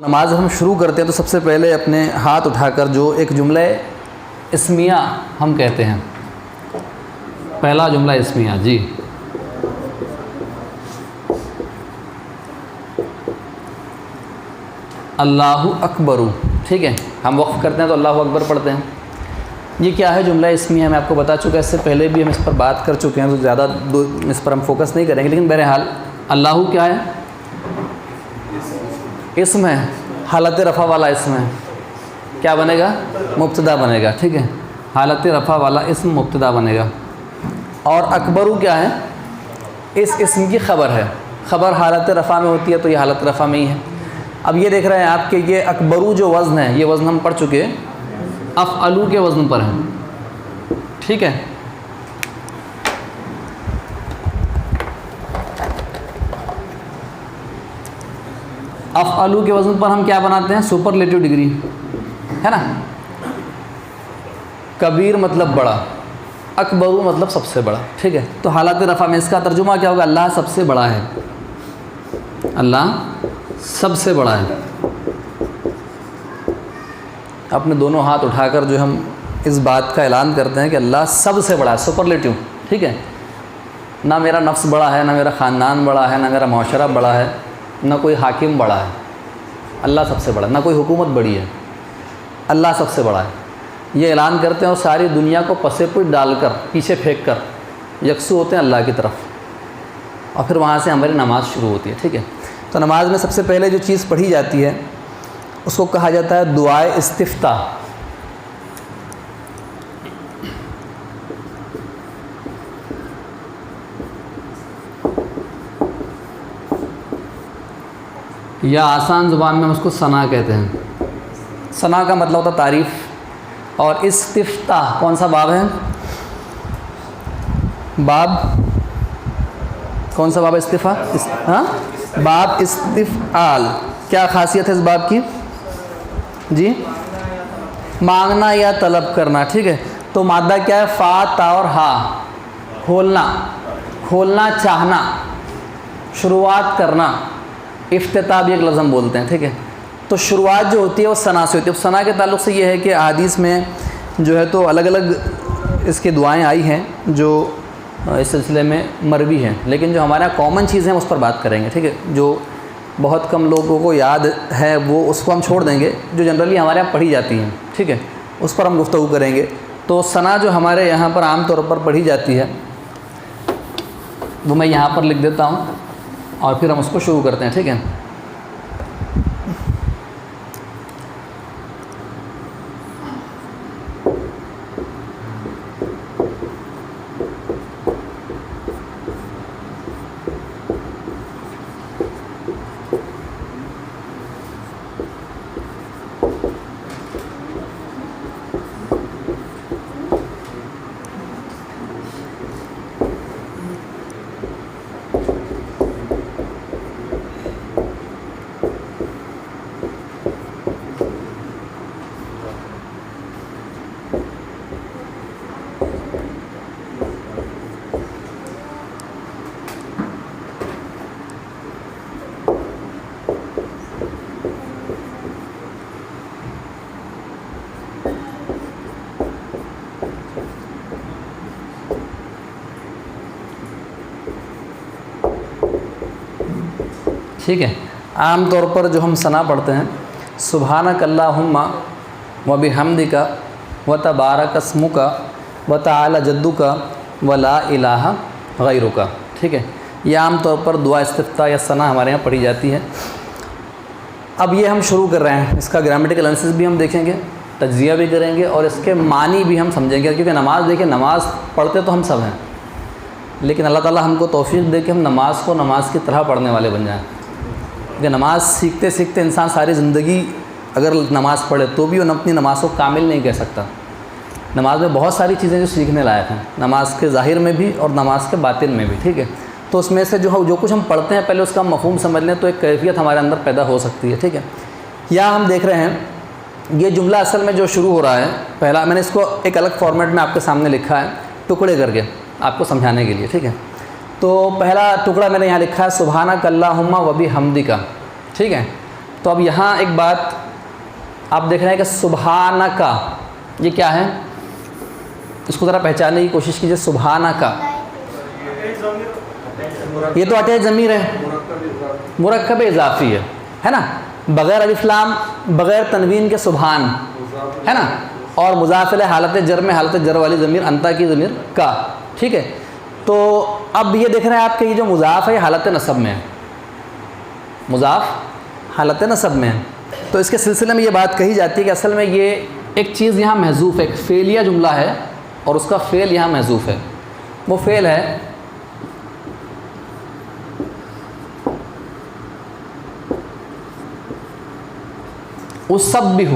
نماز ہم شروع کرتے ہیں تو سب سے پہلے اپنے ہاتھ اٹھا کر جو ایک جملہ اسمیہ ہم کہتے ہیں، پہلا جملہ اسمیہ جی اللہ اکبر، ٹھیک ہے، ہم وقف کرتے ہیں تو اللہ اکبر پڑھتے ہیں۔ یہ کیا ہے جملہ اسمیہ؟ میں آپ کو بتا چکا، اس سے پہلے بھی ہم اس پر بات کر چکے ہیں تو زیادہ اس پر ہم فوکس نہیں کریں گے، لیکن بہرحال اللہ کیا ہے؟ اسم ہے، حالت رفع والا اسم ہے، کیا بنے گا؟ مبتدا بنے گا، ٹھیک ہے، حالت رفع والا اسم مبتدا بنے گا۔ اور اکبرو کیا ہے؟ اس اسم کی خبر ہے، خبر حالت رفع میں ہوتی ہے تو یہ حالت رفع میں ہی ہے۔ اب یہ دیکھ رہے ہیں آپ کہ یہ اکبرو جو وزن ہے، یہ وزن ہم پڑھ چکے افعلو کے وزن پر ہے، ٹھیک ہے۔ افعلو کے وزن پر ہم کیا بناتے ہیں؟ سپرلیٹو ڈگری، ہے نا۔ کبیر مطلب بڑا، اکبرو مطلب سب سے بڑا، ٹھیک ہے۔ تو حالت رفع میں اس کا ترجمہ کیا ہوگا؟ اللہ سب سے بڑا ہے، اللہ سب سے بڑا ہے۔ اپنے دونوں ہاتھ اٹھا کر جو ہم اس بات کا اعلان کرتے ہیں کہ اللہ سب سے بڑا ہے، سپرلیٹو، ٹھیک ہے۔ نہ میرا نفس بڑا ہے، نہ میرا خاندان بڑا ہے، نہ میرا معاشرہ بڑا ہے، نہ کوئی حاکم بڑا ہے، اللہ سب سے بڑا ہے۔ نہ کوئی حکومت بڑی ہے، اللہ سب سے بڑا ہے، یہ اعلان کرتے ہیں اور ساری دنیا کو پسے پوچھ ڈال کر، پیچھے پھینک کر یکسو ہوتے ہیں اللہ کی طرف، اور پھر وہاں سے ہماری نماز شروع ہوتی ہے، ٹھیک ہے۔ تو نماز میں سب سے پہلے جو چیز پڑھی جاتی ہے اس کو کہا جاتا ہے دعائے استفتاح۔ یا آسان زبان میں ہم اس کو ثنا کہتے ہیں۔ ثنا کا مطلب ہوتا ہے تعریف، اور استفتاح کون سا باب ہے؟ باب کون سا باب ہے؟ ہاں، باب استفعال۔ کیا خاصیت ہے اس باب کی؟ جی، مانگنا یا طلب کرنا، ٹھیک ہے۔ تو مادہ کیا ہے؟ فا، تا اور ہا، کھولنا، کھولنا چاہنا، شروعات کرنا، افتتاح بھی ایک لفظ ہم بولتے ہیں، ٹھیک ہے۔ تو شروعات جو ہوتی ہے وہ ثنا سے ہوتی ہے۔ ثنا کے تعلق سے یہ ہے کہ احادیث میں جو ہے تو الگ الگ اس کے دعائیں آئی ہیں جو اس سلسلے میں مروی ہیں، لیکن جو ہمارا کامن چیز ہیں اس پر بات کریں گے، ٹھیک ہے۔ جو بہت کم لوگوں کو یاد ہے وہ اس کو ہم چھوڑ دیں گے، جو جنرلی ہمارے یہاں پڑھی جاتی ہیں، ٹھیک ہے، اس پر ہم گفتگو کریں گے۔ تو ثنا جو ہمارے یہاں پر عام طور پر پڑھی جاتی ہے وہ میں یہاں پر لکھ دیتا ہوں اور پھر ہم اس کو شروع کرتے ہیں، ٹھیک ہے۔ ٹھیک ہے۔ عام طور پر جو ہم ثنا پڑھتے ہیں، سبحانک اللہم و بحمدک و تبارک اسمک و تعالی جدک و لا الہ غیرک، ٹھیک ہے۔ یہ عام طور پر دعا استفتاح یا ثنا ہمارے یہاں پڑھی جاتی ہے۔ اب یہ ہم شروع کر رہے ہیں، اس کا گرامٹیکل انالیسس بھی ہم دیکھیں گے، تجزیہ بھی کریں گے، اور اس کے معنی بھی ہم سمجھیں گے، کیونکہ نماز دیکھیں، نماز پڑھتے تو ہم سب ہیں، لیکن اللہ تعالیٰ ہم کو توفیق دے کہ ہم نماز کو نماز کی طرح پڑھنے والے بن جائیں۔ کہ نماز سیکھتے سیکھتے انسان ساری زندگی اگر نماز پڑھے تو بھی وہ اپنی نماز کو کامل نہیں کہہ سکتا۔ نماز میں بہت ساری چیزیں جو سیکھنے لائق ہیں، نماز کے ظاہر میں بھی اور نماز کے باطن میں بھی، ٹھیک ہے۔ تو اس میں سے جو کچھ ہم پڑھتے ہیں پہلے اس کا مفہوم سمجھ لیں تو ایک کیفیت ہمارے اندر پیدا ہو سکتی ہے، ٹھیک ہے۔ یہاں ہم دیکھ رہے ہیں یہ جملہ اصل میں جو شروع ہو رہا ہے، پہلا میں نے اس کو ایک الگ فارمیٹ میں آپ کے سامنے لکھا ہے، ٹکڑے کر کے آپ کو سمجھانے کے لیے، ٹھیک ہے۔ تو پہلا ٹکڑا میں نے یہاں لکھا ہے سبحانک اللہم و بحمدک، ٹھیک ہے۔ تو اب یہاں ایک بات آپ دیکھ رہے ہیں کہ سبحانک، یہ کیا ہے؟ اس کو ذرا پہچاننے کی کوشش کیجیے. سبحانک، یہ تو اٹیچ ضمیر ہے، مرکب اضافی ہے نا، بغیر الف لام بغیر تنوین کے سبحان ہے نا، اور مضاف الیہ حالت جر میں حالت جر والی ضمیر انتا کی ضمیر کا. ٹھیک ہے، تو اب یہ دیکھ رہے ہیں آپ کہ یہ جو مضاف ہے یہ حالت نصب میں ہے، مضاف حالت نصب میں ہے. تو اس کے سلسلے میں یہ بات کہی جاتی ہے کہ اصل میں یہ ایک چیز یہاں محذوف ہے، ایک فعلیہ جملہ ہے اور اس کا فعل یہاں محذوف ہے. وہ فعل ہے اسبح.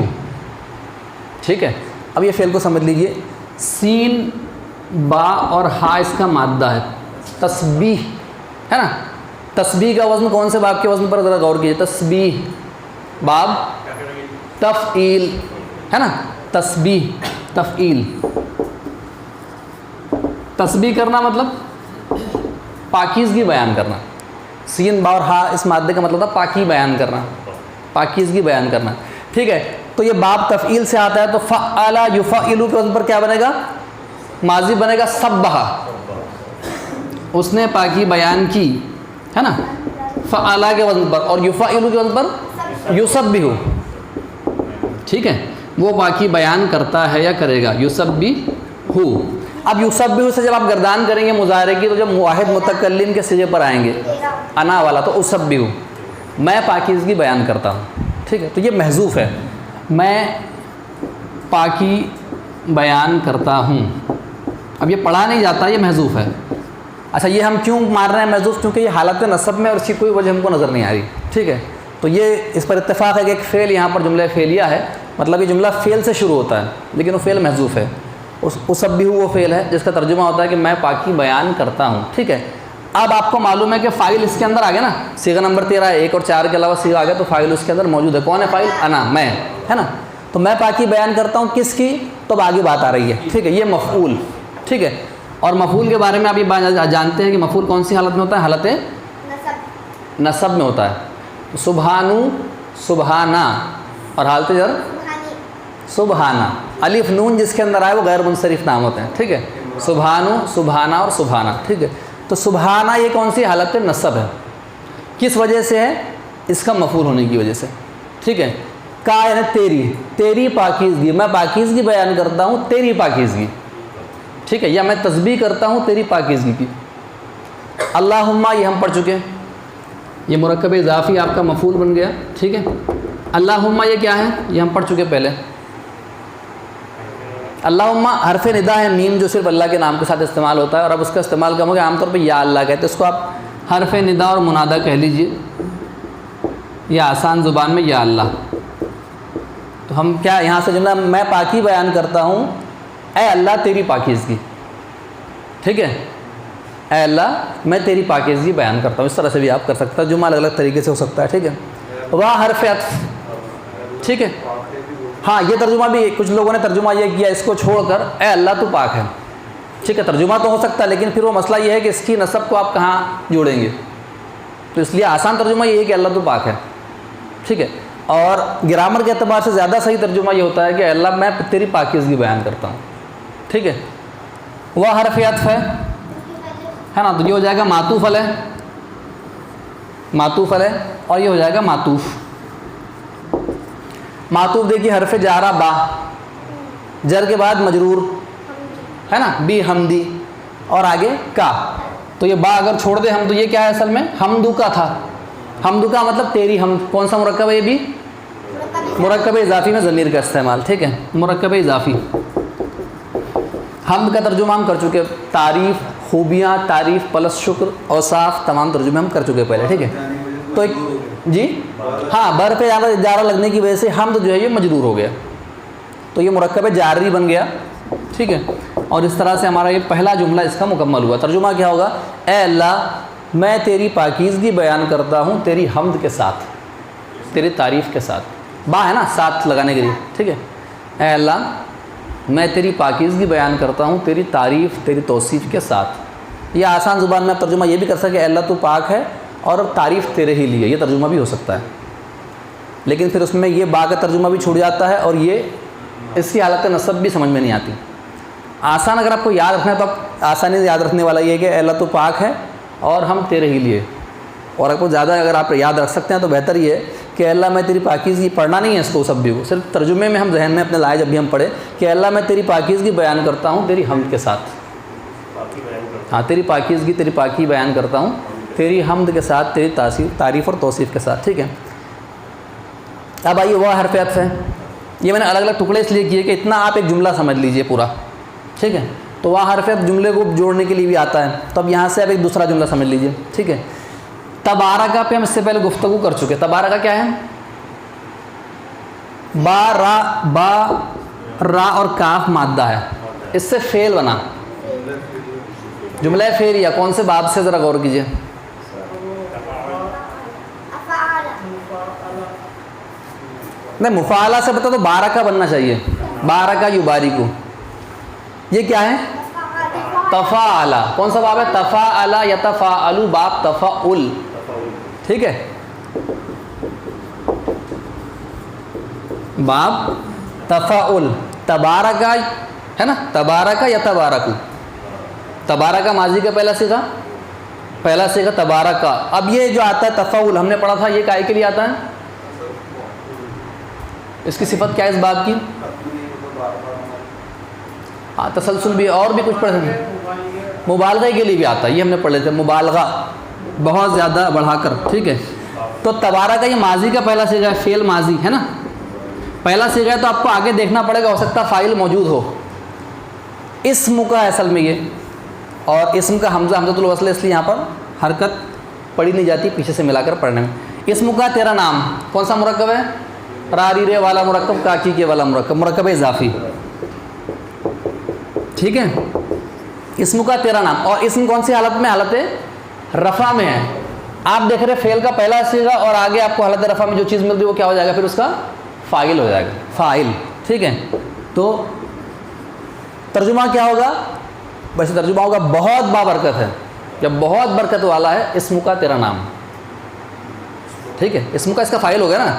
ٹھیک ہے، اب یہ فعل کو سمجھ لیجئے. سین با اور ہا اس کا مادہ ہے، تسبیح ہے نا. تسبیح کا وزن کون سے باب کے وزن پر ذرا غور کیجیے. تسبیح باب تفعیل ہے نا، تسبیح تفعیل. تسبیح کرنا مطلب پاکیزگی بیان کرنا. سین با اور ہا اس مادے کا مطلب تھا پاکی بیان کرنا، پاکیزگی بیان کرنا. ٹھیک ہے، تو یہ باب تفعیل سے آتا ہے. تو فعل یفعل کے وزن پر کیا بنے گا؟ ماضی بنے گا سبح، اس نے پاکی بیان کی ہے نا، فعل کے وزن پر. اور یفعل کے وزن پر یسبح. ٹھیک ہے، وہ پاکی بیان کرتا ہے یا کرے گا. یسبح. اب یسبح سے جب آپ گردان کریں گے مظاہرے کی، تو جب واحد متکلم کے صیغے پر آئیں گے انا والا، تو اسبح، میں پاکیزگی بیان کرتا ہوں. ٹھیک ہے، تو یہ محذوف ہے، میں پاکی بیان کرتا ہوں. اب یہ پڑھا نہیں جاتا، یہ محذوف ہے. اچھا، یہ ہم کیوں مار رہے ہیں محذوف؟ کیونکہ یہ حالت نصب میں اور اس کی کوئی وجہ ہم کو نظر نہیں آ رہی. ٹھیک ہے، تو یہ اس پر اتفاق ہے کہ ایک فعل یہاں پر جملہ فعلیہ ہے، مطلب یہ جملہ فعل سے شروع ہوتا ہے لیکن وہ فعل محذوف ہے. اسبح وہ فعل ہے جس کا ترجمہ ہوتا ہے کہ میں پاکی بیان کرتا ہوں. ٹھیک ہے، اب آپ کو معلوم ہے کہ فاعل اس کے اندر آ گیا نا، صیغہ نمبر 13 1 اور 4 کے علاوہ صیغہ آ گیا، تو فاعل اس کے اندر موجود ہے. کون ہے فاعل؟ انا، میں ہے نا. تو میں پاکی بیان کرتا ہوں کس کی؟ تو اب آگے بات آ رہی ہے. ٹھیک ہے، یہ مفعول. ٹھیک ہے، اور مفعول کے بارے میں آپ یہ جانتے ہیں کہ مفعول کون سی حالت میں ہوتا ہے؟ حالت نصب میں ہوتا ہے. سبحانو، سبحانہ، اور حالت جر سبحانہ. الف نون جس کے اندر آئے وہ غیر منصرف نام ہوتے ہیں. ٹھیک ہے، سبحانو، سبحانہ اور سبحانہ. ٹھیک ہے، تو سبحانہ یہ کون سی حالت نصب ہے؟ کس وجہ سے ہے؟ اس کا مفعول ہونے کی وجہ سے. ٹھیک ہے، کا یعنی تیری، تیری پاکیزگی، میں پاکیزگی بیان کرتا ہوں تیری پاکیزگی. ٹھیک ہے، یا میں تسبیح کرتا ہوں تیری پاکیزگی کی. اللہم یہ ہم پڑھ چکے ہیں، یہ مرکب اضافی آپ کا مفعول بن گیا. ٹھیک ہے، اللہم یہ کیا ہے؟ یہ ہم پڑھ چکے پہلے. اللہم حرف ندا ہے، میم جو صرف اللہ کے نام کے ساتھ استعمال ہوتا ہے، اور اب اس کا استعمال کم ہو گیا، عام طور پہ یا اللہ کہتے ہیں. اس کو آپ حرف ندا اور منادا کہہ لیجئے، یا آسان زبان میں یا اللہ. تو ہم کیا یہاں سے جملہ میں پاکی بیان کرتا ہوں اے اللہ تیری پاکیزگی. ٹھیک ہے، اے اللہ میں تیری پاکیزگی بیان کرتا ہوں. اس طرح سے بھی آپ کر سکتے ہیں، جملہ الگ الگ طریقے سے ہو سکتا ہے. ٹھیک ہے، واہ حرف عطف. ٹھیک ہے، ہاں یہ ترجمہ بھی کچھ لوگوں نے ترجمہ یہ کیا اس کو چھوڑ کر اے اللہ تو پاک ہے. ٹھیک ہے، ترجمہ تو ہو سکتا ہے لیکن پھر وہ مسئلہ یہ ہے کہ اس کی نسب کو آپ کہاں جوڑیں گے. تو اس لیے آسان ترجمہ یہ ہے کہ اللہ تو پاک ہے. ٹھیک ہے، اور گرامر کے اعتبار سے زیادہ صحیح ترجمہ یہ ہوتا ہے کہ اللہ میں تیری پاکیزگی بیان کرتا ہوں. ٹھیک ہے، وہ حرف عطف ہے نا، تو یہ ہو جائے گا معطوف علیہ، معطوف علیہ، اور یہ ہو جائے گا معطوف. معطوف دیکھیے حرف جارہ با، جر کے بعد مجرور ہے نا، بی حمدی، اور آگے کا. تو یہ با اگر چھوڑ دے ہم تو یہ کیا ہے اصل میں؟ حمدو کا تھا. حمدو کا مطلب تیری حمد. کون سا مرکب ہے یہ بھی؟ مرکب اضافی میں ضمیر کا استعمال. ٹھیک ہے، مرکب اضافی. حمد کا ترجمہ ہم کر چکے، تعریف، خوبیاں، تعریف پلس شکر، اوصاف، تمام ترجمے ہم کر چکے پہلے. ٹھیک ہے، تو ایک جی ہاں بر پہ جارہ لگنے کی وجہ سے حمد جو ہے یہ مجرور ہو گیا، تو یہ مرکب جاری بن گیا. ٹھیک ہے، اور اس طرح سے ہمارا یہ پہلا جملہ اس کا مکمل ہوا. ترجمہ کیا ہوگا؟ اے اللہ میں تیری پاکیزگی بیان کرتا ہوں تیری حمد کے ساتھ، تیری تعریف کے ساتھ. با ہے نا ساتھ لگانے کے لیے. ٹھیک ہے، اے اللہ میں تیری پاکیزگی بیان کرتا ہوں تیری تعریف، تیری توصیف کے ساتھ. یا آسان زبان میں آپ ترجمہ یہ بھی کر سکتے اے اللہ تو پاک ہے اور تعریف تیرے ہی لیے، یہ ترجمہ بھی ہو سکتا ہے. لیکن پھر اس میں یہ با کا ترجمہ بھی چھوٹ جاتا ہے اور یہ اس کی حالت نصب بھی سمجھ میں نہیں آتی. آسان اگر آپ کو یاد رکھنا ہے تو آپ آسانی سے یاد رکھنے والا یہ ہے کہ اللہ تو پاک ہے اور ہم تیرے ہی لیے. اور آپ کو زیادہ اگر آپ یاد رکھ سکتے ہیں تو بہتر یہ ہے کہ اللہ میں تیری پاکیزگی، پڑھنا نہیں ہے اس کو سب بھی کو، صرف ترجمے میں ہم ذہن میں اپنے لائے جب بھی ہم پڑھے کہ اللہ میں تیری پاکیزگی بیان کرتا ہوں تیری حمد کے ساتھ. ہاں، تیری پاکیزگی، تیری پاکی بیان کرتا ہوں تیری حمد کے ساتھ، تیری تعریف اور توصیف کے ساتھ. ٹھیک ہے. اب آئیے وہ حرف عطف ہے. یہ میں نے الگ الگ ٹکڑے اس لیے کیے کہ اتنا آپ ایک جملہ سمجھ لیجئے پورا. ٹھیک ہے. تو وہ حرف عطف جملے کو جوڑنے کے لیے بھی آتا ہے. تو اب یہاں سے آپ ایک دوسرا جملہ سمجھ لیجئے. ٹھیک ہے. تبارکہ پہ ہم اس سے پہلے گفتگو کر چکے. تبارکہ کیا ہے؟ با را اور کاف مادہ ہے، اس سے فعل بنا. جملہ فعلیہ کون سے باب سے ذرا غور کیجئے. نہیں، مفاعلہ سے بتا تو بارکہ بننا چاہیے. بارکہ یبارکو. یہ کیا ہے؟ تفاعلہ. کون سا باب ہے؟ تفاعلہ یتفاعلو، باب تفاعل. ٹھیک ہے. باب تفاعل. تبارکہ ہے نا، تبارکہ یتبارکو. تبارکہ ماضی کا پہلا صیغہ تبارکہ. اب یہ جو آتا ہے تفاعل ہم نے پڑھا تھا، یہ کائے کے لیے آتا ہے؟ اس کی صفت کیا ہے اس باب کی؟ ہاں، تسلسل بھی اور بھی کچھ پڑھے ہیں. مبالغہ کے لیے بھی آتا ہے، یہ ہم نے پڑھ لیتے ہیں. مبالغہ بہت زیادہ بڑھا کر. ٹھیک ہے. تو تبارکہ یہ ماضی کا پہلا صیغہ ہے، فعل ماضی ہے نا، پہلا صیغہ ہے. تو آپ کو آگے دیکھنا پڑے گا، ہو سکتا ہے فاعل موجود ہو. اسم کا اصل میں یہ، اور اسم کا حمزہ حمزۃ الوصل، اس لیے یہاں پر حرکت پڑھی نہیں جاتی پیچھے سے ملا کر پڑھنے میں. اسم کا تیرا نام کون سا مرکب ہے؟ راری رے والا مرکب، کاکی کے والا مرکب، مرکب اضافی. ٹھیک ہے. اسم کا تیرا نام، اور اسم کون سی حالت میں؟ حالت رفع میں ہے. آپ دیکھ رہے فعل کا پہلا صیغہ اور آگے آپ کو حالت رفع میں جو چیز مل رہی ہے وہ کیا ہو جائے گا؟ پھر اس کا فاعل ہو جائے گا. فاعل. ٹھیک ہے. تو ترجمہ کیا ہوگا؟ ویسے ترجمہ ہوگا بہت بابرکت ہے، جب بہت برکت والا ہے اسم کا تیرا نام. ٹھیک ہے. اسم کا اس کا فاعل ہو گیا نا،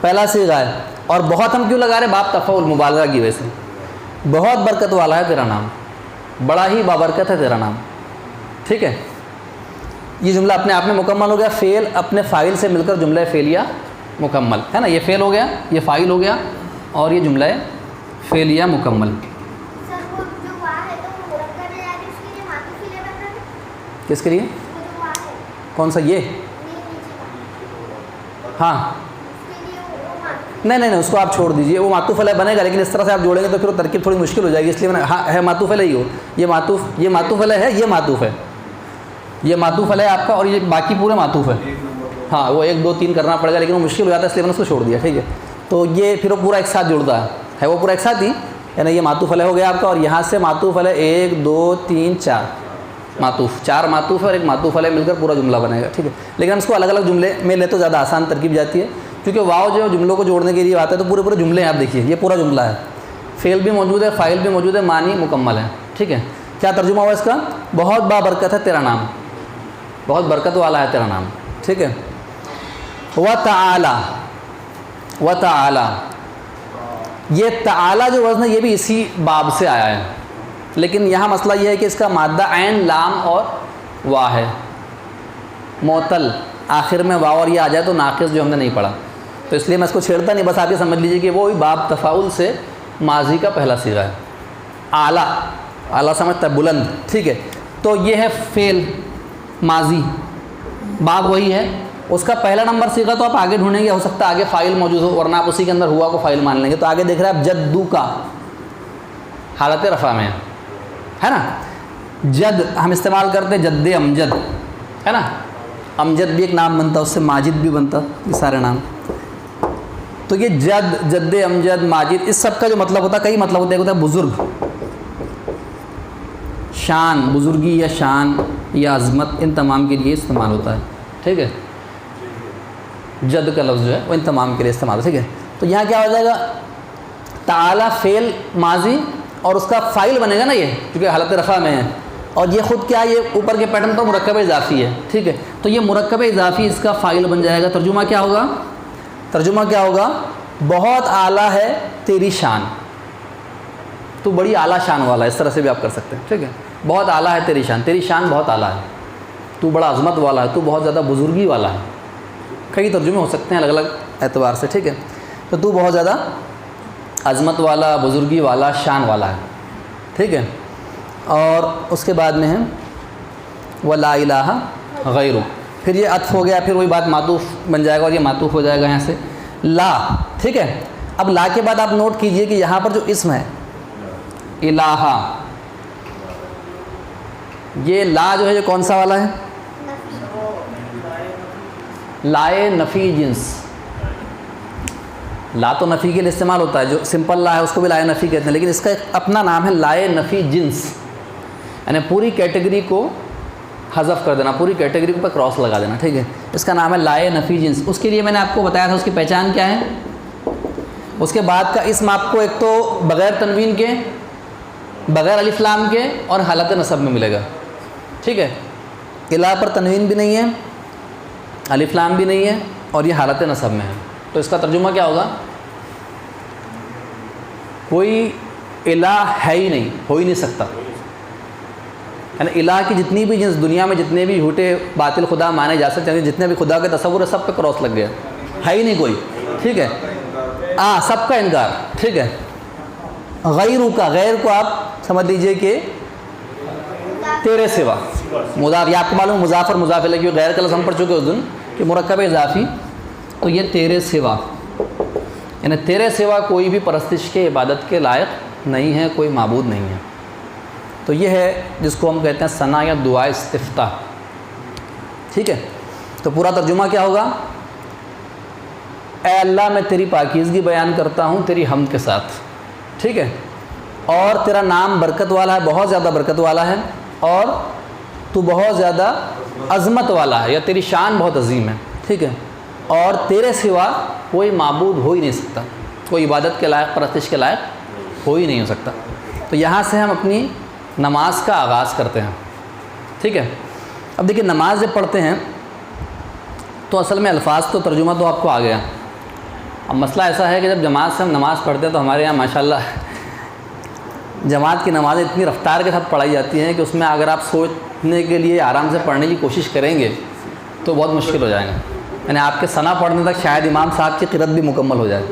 پہلا صیغہ ہے. اور بہت ہم کیوں لگا رہے؟ باب تفاعل، مبالغہ کی وجہ سے. بہت برکت والا ہے تیرا نام، بڑا ہی بابرکت ہے تیرا نام. ٹھیک ہے. یہ جملہ اپنے آپ میں مکمل ہو گیا. فعل اپنے فاعل سے مل کر جملہ فعلیہ مکمل ہے نا. یہ فعل ہو گیا، یہ فاعل ہو گیا، اور یہ جملہ فعلیہ مکمل. کس کے لیے؟ کون سا؟ یہ ہاں، نہیں اس کو آپ چھوڑ دیجئے، وہ معطوف علیہ بنے گا، لیکن اس طرح سے آپ جوڑیں گے تو پھر وہ ترکیب تھوڑی مشکل ہو جائے گی. اس لیے میں نے ہاں ہے معطوف علیہ ہی ہو. یہ معطوف علیہ ہے، یہ معطوف ہے، یہ معطوف علیہ آپ کا، اور یہ باقی پورے معطوف ہے. ہاں، وہ 1 2 3 کرنا پڑے گا، لیکن وہ مشکل ہو جاتا ہے، اس لیے میں نے اس کو چھوڑ دیا. ٹھیک ہے. تو یہ پھر وہ پورا ایک ساتھ جڑتا ہے وہ پورا ایک ساتھ ہی، یعنی یہ معطوف علیہ ہو گیا آپ کا، اور یہاں سے معطوف علیہ 1 2 3 4 معطوف، 4 معطوف ہے اور ایک معطوف علیہ مل کر پورا جملہ بنے گا. ٹھیک ہے. لیکن ہم اس کو الگ الگ جملے میں لے تو زیادہ آسان ترکیب جاتی ہے، کیونکہ واو جو جملوں کو جوڑنے کے لیے آتا ہے تو پورے جملے ہیں. آپ دیکھیے یہ پورا جملہ ہے، فعل بھی موجود ہے، فاعل بھی موجود ہے، معنی مکمل ہے. ٹھیک ہے. کیا ترجمہ ہوا اس کا؟ بہت بابرکت ہے تیرا نام، بہت برکت والا ہے تیرا نام. ٹھیک ہے. وتعالی، یہ تعالی جو وزن ہے یہ بھی اسی باب سے آیا ہے، لیکن یہاں مسئلہ یہ ہے کہ اس کا مادہ عین لام اور وا ہے. معطل آخر میں واو اور یہ آ جائے تو ناقص جو ہم نے نہیں پڑھا، تو اس لیے میں اس کو چھیڑتا نہیں. بس آپ یہ سمجھ لیجیے کہ وہ باب تفاعل سے ماضی کا پہلا صیغہ ہے. اعلیٰ سمجھتا ہے بلند. ٹھیک ہے. تو یہ ہے فعل ماضی، باب وہی ہے، اس کا پہلا نمبر صیغہ تو آپ آگے ڈھونڈیں گے، ہو سکتا ہے آگے فاعل موجود ہو، ورنہ آپ اسی کے اندر ہوا کو فاعل مان لیں گے. تو آگے دیکھ رہے ہیں آپ جدو کا، حالت رفع میں ہے نا. جد ہم استعمال کرتے ہیں جد امجد ہے نا. امجد بھی ایک نام بنتا، اس سے ماجد بھی بنتا، یہ سارے نام. تو یہ جد امجد ماجد، اس سب کا جو مطلب ہوتا ہے، کئی مطلب ہوتا ہے. ایک ہوتا ہے بزرگ، شان، بزرگی یا شان یا عظمت، ان تمام کے لیے استعمال ہوتا ہے. ٹھیک ہے. جد کا لفظ جو ہے وہ ان تمام کے لیے استعمال. ٹھیک ہے. تو یہاں کیا ہو جائے گا؟ تعالی فعل ماضی اور اس کا فاعل بنے گا نا یہ، کیونکہ حالت رفع میں ہے، اور یہ خود کیا ہے؟ یہ اوپر کے پیٹرن پر مرکب اضافی ہے. ٹھیک ہے. تو یہ مرکب اضافی اس کا فاعل بن جائے گا. ترجمہ کیا ہوگا؟ ترجمہ کیا ہوگا؟ بہت اعلیٰ ہے تیری شان، تو بڑی اعلیٰ شان والا ہے، اس طرح سے بھی آپ کر سکتے ہیں، ٹھیک ہے. بہت اعلیٰ ہے تیری شان، تیری شان بہت اعلیٰ ہے، تو بڑا عظمت والا ہے، تو بہت زیادہ بزرگی والا ہے. کئی ترجمے ہو سکتے ہیں الگ الگ اعتبار سے، ٹھیک ہے. تو بہت زیادہ عظمت والا، بزرگی والا، شان والا ہے، ٹھیک ہے. اور اس کے بعد میں ہے وَلَا إِلَٰهَ غَيْرُ، پھر یہ عطف ہو گیا، پھر وہی بات معطوف بن جائے گا اور یہ معطوف ہو جائے گا یہاں سے لا، ٹھیک ہے. اب لا کے بعد آپ نوٹ کیجئے کہ یہاں پر جو اسم ہے الہ، یہ لا جو ہے یہ کون سا والا ہے؟ لائے نفی جنس. لا تو نفی کے لیے استعمال ہوتا ہے، جو سمپل لا ہے اس کو بھی لائے نفی کہتے ہیں، لیکن اس کا ایک اپنا نام ہے لائے نفی جنس، یعنی پوری کیٹیگری کو حذف کر دینا، پوری کیٹیگری پر کراس لگا دینا، ٹھیک ہے. اس کا نام ہے لائے نفی جنس. اس کے لیے میں نے آپ کو بتایا تھا اس کی پہچان کیا ہے. اس کے بعد کا اسم آپ کو ایک تو بغیر تنوین کے، بغیر الف لام کے اور حالت نصب میں ملے گا، ٹھیک ہے. الہ پر تنوین بھی نہیں ہے، الف لام بھی نہیں ہے، اور یہ حالت نصب میں ہے. تو اس کا ترجمہ کیا ہوگا؟ کوئی الہ ہے ہی نہیں، ہو ہی نہیں سکتا. یعنی الہ کی جتنی بھی جنس دنیا میں جتنے بھی جھوٹے باطل خدا مانے جا سکتے ہیں، جتنے بھی خدا کے تصور ہے، سب پہ کراس لگ گیا، ہے ہی نہیں کوئی، ٹھیک ہے. سب کا انکار، ٹھیک ہے. غیرو کا، غیر کو آپ سمجھ لیجئے کہ تیرے سوا، مضاف، یہ آپ کو معلوم مضاف اور مضاف الیہ، کیونکہ غیر کا لفظ ہم پڑھ چکے اس دن کہ مرکب اضافی. تو یہ تیرے سوا، یعنی تیرے سوا کوئی بھی پرستش کے عبادت کے لائق نہیں ہے، کوئی معبود نہیں ہے. تو یہ ہے جس کو ہم کہتے ہیں ثنا یا دعا استفتاح، ٹھیک ہے. تو پورا ترجمہ کیا ہوگا؟ اے اللہ میں تیری پاکیزگی بیان کرتا ہوں تیری حمد کے ساتھ، ٹھیک ہے. اور تیرا نام برکت والا ہے، بہت زیادہ برکت والا ہے، اور تو بہت زیادہ عظمت والا ہے، یا تیری شان بہت عظیم ہے، ٹھیک ہے. اور تیرے سوا کوئی معبود ہو ہی نہیں سکتا، کوئی عبادت کے لائق، پرستش کے لائق ہو ہی نہیں ہو سکتا. تو یہاں سے ہم اپنی نماز کا آغاز کرتے ہیں، ٹھیک ہے. اب دیکھیں نماز جب پڑھتے ہیں تو اصل میں الفاظ تو ترجمہ تو آپ کو آ گیا. اب مسئلہ ایسا ہے کہ جب جماعت سے ہم نماز پڑھتے ہیں تو ہمارے یہاں ماشاءاللہ جماعت کی نمازیں اتنی رفتار کے ساتھ پڑھائی جاتی ہیں کہ اس میں اگر آپ سوچنے کے لیے آرام سے پڑھنے کی کوشش کریں گے تو بہت مشکل ہو جائے گا. یعنی آپ کے ثنا پڑھنے تک شاید امام صاحب کی قرأت بھی مکمل ہو جائے،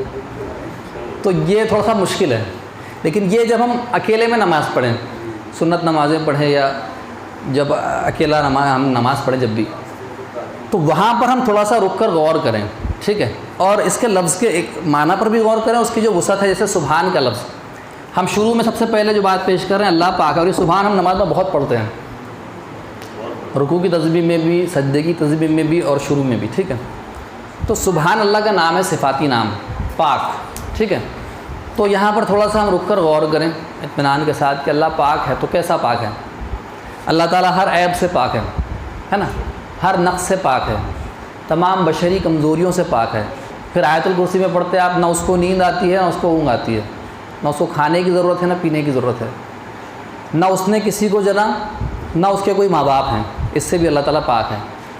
تو یہ تھوڑا سا مشکل ہے. لیکن یہ جب ہم اکیلے میں نماز پڑھیں، سنت نمازیں پڑھیں یا جب اکیلا ہم نماز پڑھیں جب بھی، تو وہاں پر ہم تھوڑا سا رک کر غور کریں، ٹھیک ہے. اور اس کے لفظ کے ایک معنی پر بھی غور کریں، اس کی جو وسعت ہے. جیسے سبحان کا لفظ ہم شروع میں سب سے پہلے جو بات پیش کر رہے ہیں اللہ پاک، اور یہ سبحان ہم نماز میں بہت پڑھتے ہیں، رکوع کی تسبیح میں بھی، سجدے کی تسبیح میں بھی، اور شروع میں بھی، ٹھیک ہے. تو سبحان اللہ کا نام ہے صفاتی نام، پاک، ٹھیک ہے. تو یہاں پر تھوڑا سا ہم رک کر غور کریں اطمینان کے ساتھ کہ اللہ پاک ہے تو کیسا پاک ہے. اللہ تعالیٰ ہر عیب سے پاک ہے نا، ہر نقص سے پاک ہے، تمام بشری کمزوریوں سے پاک ہے. پھر آیت الکرسی میں پڑھتے آپ، نہ اس کو نیند آتی ہے، نہ اس کو اونگ آتی ہے، نہ اس کو کھانے کی ضرورت ہے، نہ پینے کی ضرورت ہے، نہ اس نے کسی کو جنا، نہ اس کے کوئی ماں باپ ہیں. اس سے بھی اللہ تعالیٰ پاک ہے،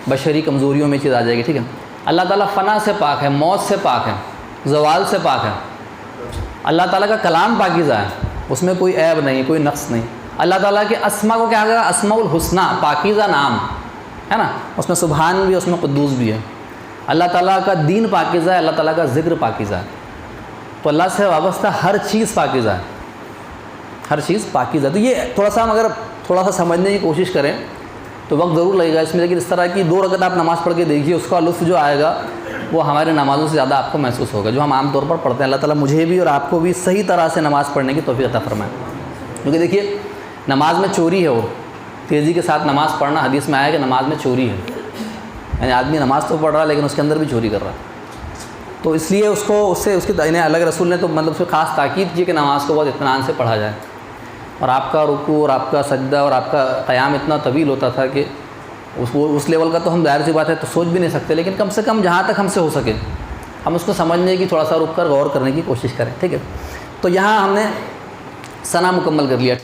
بشری کمزوریوں میں چیز آ جائے گی، ٹھیک ہے. اللہ تعالیٰ فنا سے پاک ہے، موت سے پاک ہے، زوال سے پاک ہے. اللہ تعالیٰ کا کلام پاکیزہ ہے، اس میں کوئی عیب نہیں، کوئی نقص نہیں. اللہ تعالیٰ کے اسما کو کیا کہا؟ اسماء الحسنہ، پاکیزہ نام ہے نا، اس میں سبحان بھی، اس میں قدوس بھی ہے. اللہ تعالیٰ کا دین پاکیزہ ہے، اللہ تعالیٰ کا ذکر پاکیزہ ہے. تو اللہ سے وابستہ ہر چیز پاکیزہ ہے، ہر چیز پاکیزہ. تو یہ تھوڑا سا ہم اگر تھوڑا سا سمجھنے کی کوشش کریں تو وقت ضرور لگے گا اس میں، لیکن اس طرح کی 2 رکعت آپ نماز پڑھ کے دیکھیے، اس کا لطف جو آئے گا وہ ہمارے نمازوں سے زیادہ آپ کو محسوس ہوگا جو ہم عام طور پر پڑھتے ہیں. اللہ تعالیٰ مجھے بھی اور آپ کو بھی صحیح طرح سے نماز پڑھنے کی توفیق عطا فرمائے. کیونکہ دیکھیے نماز میں چوری ہے، وہ تیزی کے ساتھ نماز پڑھنا، حدیث میں آیا کہ نماز میں چوری ہے، یعنی آدمی نماز تو پڑھ رہا ہے لیکن اس کے اندر بھی چوری کر رہا ہے. تو اس لیے اس کی الگ رسول نے تو مطلب اس کی خاص تاکید کی کہ نماز کو بہت اطمینان سے پڑھا جائے. اور آپ کا رکوع اور آپ کا سجدہ اور آپ کا قیام اتنا طویل ہوتا تھا کہ اس لیول کا تو ہم ظاہر سی بات ہے تو سوچ بھی نہیں سکتے، لیکن کم سے کم جہاں تک ہم سے ہو سکے ہم اس کو سمجھنے کی، تھوڑا سا رک کر غور کرنے کی کوشش کریں، ٹھیک ہے. تو یہاں ہم نے ثنا مکمل کر لیا.